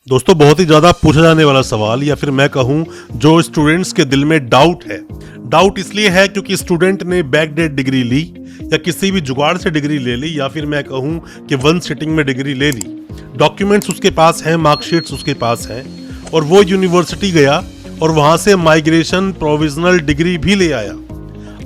दोस्तों बहुत ही ज़्यादा पूछा जाने वाला सवाल या फिर मैं कहूँ जो स्टूडेंट्स के दिल में डाउट है। डाउट इसलिए है क्योंकि स्टूडेंट ने बैकडेट डिग्री ली या किसी भी जुगाड़ से डिग्री ले ली या फिर मैं कहूँ कि वन सिटिंग में डिग्री ले ली। डॉक्यूमेंट्स उसके पास हैं, मार्कशीट्स उसके पास हैं और वो यूनिवर्सिटी गया और वहाँ से माइग्रेशन प्रोविजनल डिग्री भी ले आया।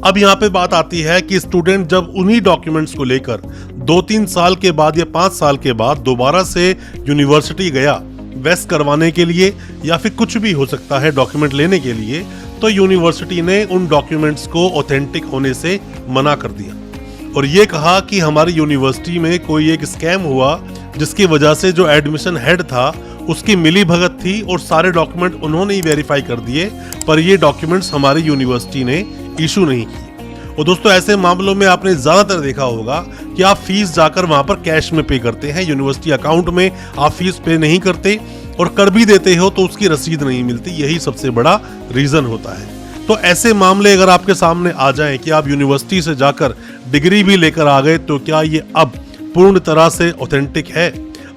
अब यहाँ पे बात आती है कि स्टूडेंट जब उन्हीं डॉक्यूमेंट्स को लेकर 2-3 साल के बाद या 5 साल के बाद दोबारा से यूनिवर्सिटी गया वेस्ट करवाने के लिए या फिर कुछ भी हो सकता है डॉक्यूमेंट लेने के लिए, तो यूनिवर्सिटी ने उन डॉक्यूमेंट्स को ऑथेंटिक होने से मना कर दिया और ये कहा कि हमारी यूनिवर्सिटी में कोई एक स्कैम हुआ जिसकी वजह से जो एडमिशन हेड था उसकी मिली भगत थी और सारे डॉक्यूमेंट उन्होंने ही वेरीफाई कर दिए, पर ये डॉक्यूमेंट्स हमारी यूनिवर्सिटी ने इशू नहीं की। और दोस्तों ऐसे मामलों में आपने ज्यादातर देखा होगा कि आप फीस जाकर वहां पर कैश में पे करते हैं, यूनिवर्सिटी अकाउंट में आप फीस पे नहीं करते और कर भी देते हो तो उसकी रसीद नहीं मिलती। यही सबसे बड़ा रीजन होता है। तो ऐसे मामले अगर आपके सामने आ जाएं कि आप यूनिवर्सिटी से जाकर डिग्री भी लेकर आ गए, तो क्या ये अब पूर्ण तरह से ऑथेंटिक है?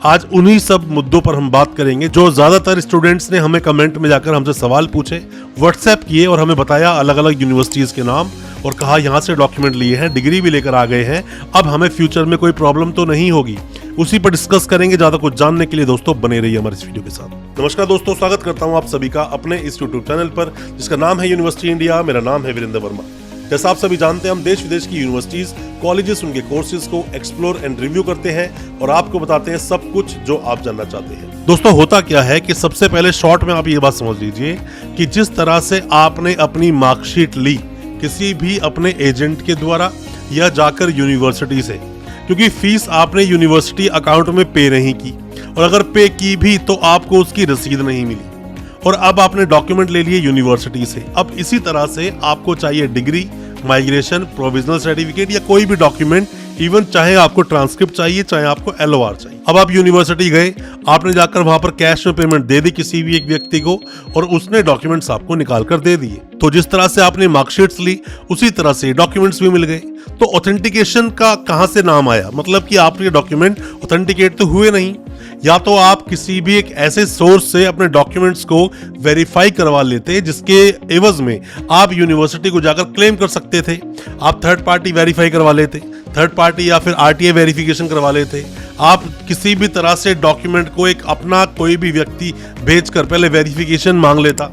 आज उन्हीं सब मुद्दों पर हम बात करेंगे जो ज्यादातर स्टूडेंट्स ने हमें कमेंट में जाकर हमसे सवाल पूछे, व्हाट्सएप किए और हमें बताया अलग अलग यूनिवर्सिटीज के नाम और कहा यहाँ से डॉक्यूमेंट लिए हैं, डिग्री भी लेकर आ गए हैं, अब हमें फ्यूचर में कोई प्रॉब्लम तो नहीं होगी। उसी पर डिस्कस करेंगे। ज्यादा कुछ जानने के लिए दोस्तों बने रहिए हमारे इस वीडियो के साथ। नमस्कार दोस्तों, स्वागत करता हूँ आप सभी का अपने इस यूट्यूब चैनल पर जिसका नाम है यूनिवर्सिटी इंडिया। मेरा नाम है वीरेंद्र वर्मा। जैसा आप सभी जानते हैं, हम देश विदेश की यूनिवर्सिटीज, कॉलेजेस, उनके कोर्सेज को एक्सप्लोर एंड रिव्यू करते हैं और आपको बताते हैं सब कुछ जो आप जानना चाहते हैं। दोस्तों होता क्या है कि सबसे पहले शॉर्ट में आप ये बात समझ लीजिए कि जिस तरह से आपने अपनी मार्कशीट ली किसी भी अपने एजेंट के द्वारा या जाकर यूनिवर्सिटी से, क्योंकि फीस आपने यूनिवर्सिटी अकाउंट में पे नहीं की और अगर पे की भी तो आपको उसकी रसीद नहीं मिली और अब आपने डॉक्यूमेंट ले लिए यूनिवर्सिटी से। अब इसी तरह से आपको चाहिए डिग्री, माइग्रेशन, प्रोविजनल सर्टिफिकेट या कोई भी डॉक्यूमेंट, इवन चाहे आपको ट्रांसक्रिप्ट चाहिए, चाहे आपको LOR चाहिए। अब आप यूनिवर्सिटी गए, आपने जाकर वहां पर कैश में पेमेंट दे दी किसी भी एक व्यक्ति को और उसने डॉक्यूमेंट्स आपको निकाल कर दे दिए। तो जिस तरह से आपने मार्कशीट्स ली उसी तरह से डॉक्यूमेंट्स भी मिल गए। तो ऑथेंटिकेशन का कहां से नाम आया? मतलब कि आपके डॉक्यूमेंट ऑथेंटिकेट तो हुए नहीं। या तो आप किसी भी एक ऐसे सोर्स से अपने डॉक्यूमेंट्स को वेरीफाई करवा लेते जिसके एवज में आप यूनिवर्सिटी को जाकर क्लेम कर सकते थे। आप थर्ड पार्टी वेरीफाई करवा लेते, थर्ड पार्टी या फिर RTI वेरिफिकेशन करवा लेते। आप किसी भी तरह से डॉक्यूमेंट को एक अपना कोई भी व्यक्ति भेजकर पहले वेरिफिकेशन मांग लेता।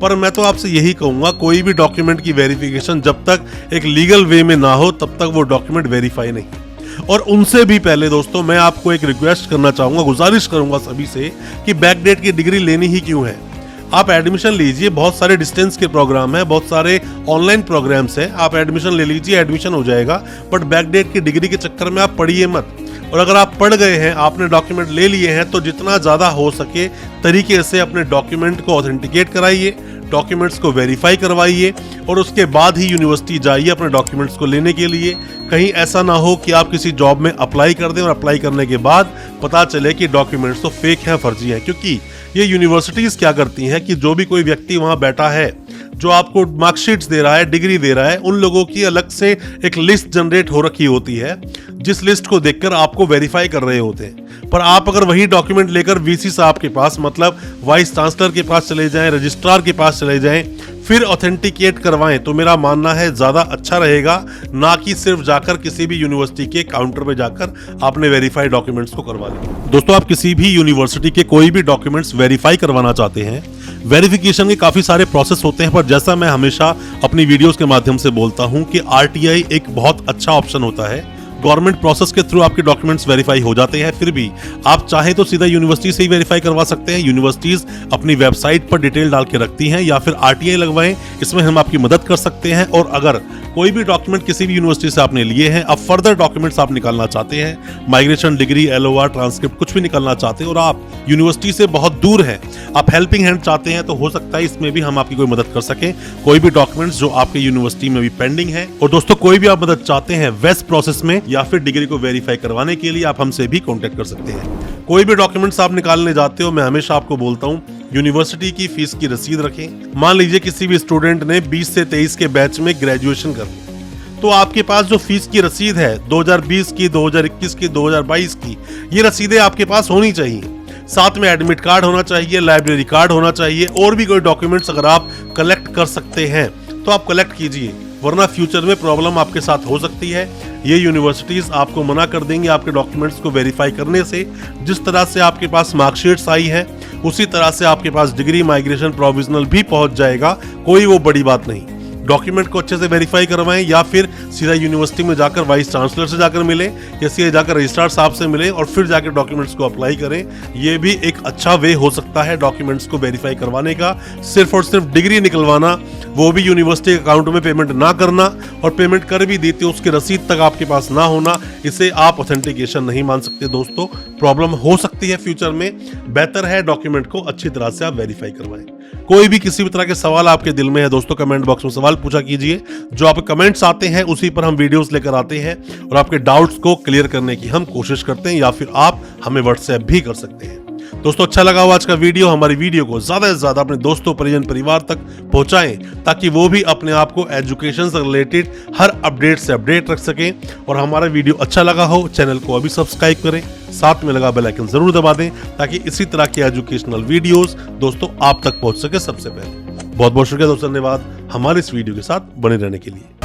पर मैं तो आपसे यही कहूंगा, कोई भी डॉक्यूमेंट की वेरिफिकेशन जब तक एक लीगल वे में ना हो तब तक वो डॉक्यूमेंट वेरीफाई नहीं। और उनसे भी पहले दोस्तों मैं आपको एक रिक्वेस्ट करना चाहूंगा, गुजारिश करूंगा सभी से कि बैकडेट की डिग्री लेनी ही क्यों है। आप एडमिशन लीजिए, बहुत सारे डिस्टेंस के प्रोग्राम है, बहुत सारे ऑनलाइन प्रोग्राम्स है, आप एडमिशन ले लीजिए, एडमिशन हो जाएगा। बट बैकडेट की डिग्री के चक्कर में आप पढ़िए मत। और अगर आप पढ़ गए हैं, आपने डॉक्यूमेंट ले लिए हैं, तो जितना ज़्यादा हो सके तरीके से अपने डॉक्यूमेंट को ऑथेंटिकेट कराइए, डॉक्यूमेंट्स को वेरीफाई करवाइए और उसके बाद ही यूनिवर्सिटी जाइए अपने डॉक्यूमेंट्स को लेने के लिए। कहीं ऐसा ना हो कि आप किसी जॉब में अप्लाई कर दें और अप्लाई करने के बाद पता चले कि डॉक्यूमेंट्स तो फेक हैं, फर्जी हैं। क्योंकि ये यूनिवर्सिटीज़ क्या करती हैं कि जो भी कोई व्यक्ति वहाँ बैठा है जो आपको मार्कशीट्स दे रहा है, डिग्री दे रहा है, उन लोगों की अलग से एक लिस्ट जनरेट हो रखी होती है जिस लिस्ट को देखकर आपको वेरीफाई कर रहे होते हैं। पर आप अगर वही डॉक्यूमेंट लेकर VC साहब के पास, मतलब वाइस चांसलर के पास चले जाएं, रजिस्ट्रार के पास चले जाएं, फिर ऑथेंटिकेट करवाएं, तो मेरा मानना है ज़्यादा अच्छा रहेगा, ना कि सिर्फ जाकर किसी भी यूनिवर्सिटी के काउंटर पे जाकर आपने वेरीफाइड डॉक्यूमेंट्स को करवा लिया। दोस्तों आप किसी भी यूनिवर्सिटी के कोई भी डॉक्यूमेंट्स वेरीफाई करवाना चाहते हैं, वेरिफिकेशन के काफ़ी सारे प्रोसेस होते हैं, पर जैसा मैं हमेशा अपनी वीडियोस के माध्यम से बोलता हूं कि RTI एक बहुत अच्छा ऑप्शन होता है। गवर्नमेंट प्रोसेस के थ्रू आपके डॉक्यूमेंट्स वेरीफाई हो जाते हैं, फिर भी आप चाहे तो सीधा यूनिवर्सिटी से ही वेरीफाई करवा सकते हैं। यूनिवर्सिटीज अपनी वेबसाइट पर डिटेल डाल के रखती हैं, या फिर RTI लगवाएं, इसमें हम आपकी मदद कर सकते हैं। और अगर कोई भी डॉक्यूमेंट किसी भी यूनिवर्सिटी से आपने लिए हैं, अब फर्दर डॉक्यूमेंट्स आप निकालना चाहते हैं, माइग्रेशन, डिग्री, LOR, ट्रांसक्रिप्ट कुछ भी निकालना चाहते हैं और आप यूनिवर्सिटी से बहुत दूर हैं, आप हेल्पिंग हैंड चाहते हैं, तो हो सकता है इसमें भी हम आपकी कोई मदद कर सकें। कोई भी डॉक्यूमेंट्स जो आपके यूनिवर्सिटी में भी पेंडिंग है, और दोस्तों कोई भी आप मदद चाहते हैं वेस्ट प्रोसेस में या फिर डिग्री को वेरीफाई करवाने के लिए, आप हमसे भी कांटेक्ट कर सकते हैं। कोई भी डॉक्यूमेंट्स आप निकालने जाते हो, मैं हमेशा आपको बोलता हूं यूनिवर्सिटी की फीस की रसीद रखें। मान लीजिए किसी भी स्टूडेंट ने 20 से 23 के बैच में ग्रेजुएशन कर ली, तो आपके पास जो फीस की रसीद है 2020 की, 2021 की, 2022 की, ये रसीदें आपके पास होनी चाहिए। साथ में एडमिट कार्ड होना चाहिए, लाइब्रेरी कार्ड होना चाहिए, और भी कोई डॉक्यूमेंट्स अगर आप कलेक्ट कर सकते हैं तो आप कलेक्ट कीजिए, वरना फ्यूचर में प्रॉब्लम आपके साथ हो सकती है। ये यूनिवर्सिटीज आपको मना कर देंगे आपके डॉक्यूमेंट्स को वेरीफाई करने से। जिस तरह से आपके पास मार्कशीट्स आई है उसी तरह से आपके पास डिग्री माइग्रेशन प्रोविजनल भी पहुंच जाएगा, कोई वो बड़ी बात नहीं। डॉक्यूमेंट को अच्छे से वेरीफाई करवाएं, या फिर सीधा यूनिवर्सिटी में जाकर वाइस चांसलर से जाकर मिलें, या सीधे जाकर रजिस्ट्रार साहब से मिलें और फिर जाकर डॉक्यूमेंट्स को अप्लाई करें। ये भी एक अच्छा वे हो सकता है डॉक्यूमेंट्स को वेरीफाई करवाने का। सिर्फ और सिर्फ डिग्री निकलवाना, वो भी यूनिवर्सिटी के अकाउंट में पेमेंट ना करना, और पेमेंट कर भी देते उसकी रसीद तक आपके पास ना होना, इसे आप ऑथेंटिकेशन नहीं मान सकते दोस्तों। प्रॉब्लम हो सकती है फ्यूचर में। बेहतर है डॉक्यूमेंट को अच्छी तरह से आप वेरीफाई करवाएं। कोई भी किसी भी तरह के सवाल आपके दिल में है दोस्तों, कमेंट बॉक्स में सवाल पूछा कीजिए। जो आपके कमेंट्स आते हैं उसी पर हम वीडियोस लेकर आते हैं और आपके डाउट्स को क्लियर करने की हम कोशिश करते हैं, या फिर आप हमें व्हाट्सएप भी कर सकते हैं। दोस्तों अच्छा लगा हो आज का वीडियो, हमारी वीडियो को ज्यादा से ज्यादा अपने दोस्तों, परिजन, परिवार तक पहुंचाएं, ताकि वो भी अपने आप को एजुकेशन से रिलेटेड हर अपडेट से अपडेट रख सकें। और हमारा वीडियो अच्छा लगा हो, चैनल को अभी सब्सक्राइब करें, साथ में लगा बेल आइकन जरूर दबा दें, ताकि इसी तरह के एजुकेशनल वीडियोस दोस्तों आप तक पहुंच सके सबसे पहले। बहुत बहुत शुक्रिया दोस्तों, धन्यवाद हमारे इस वीडियो के साथ बने रहने के लिए।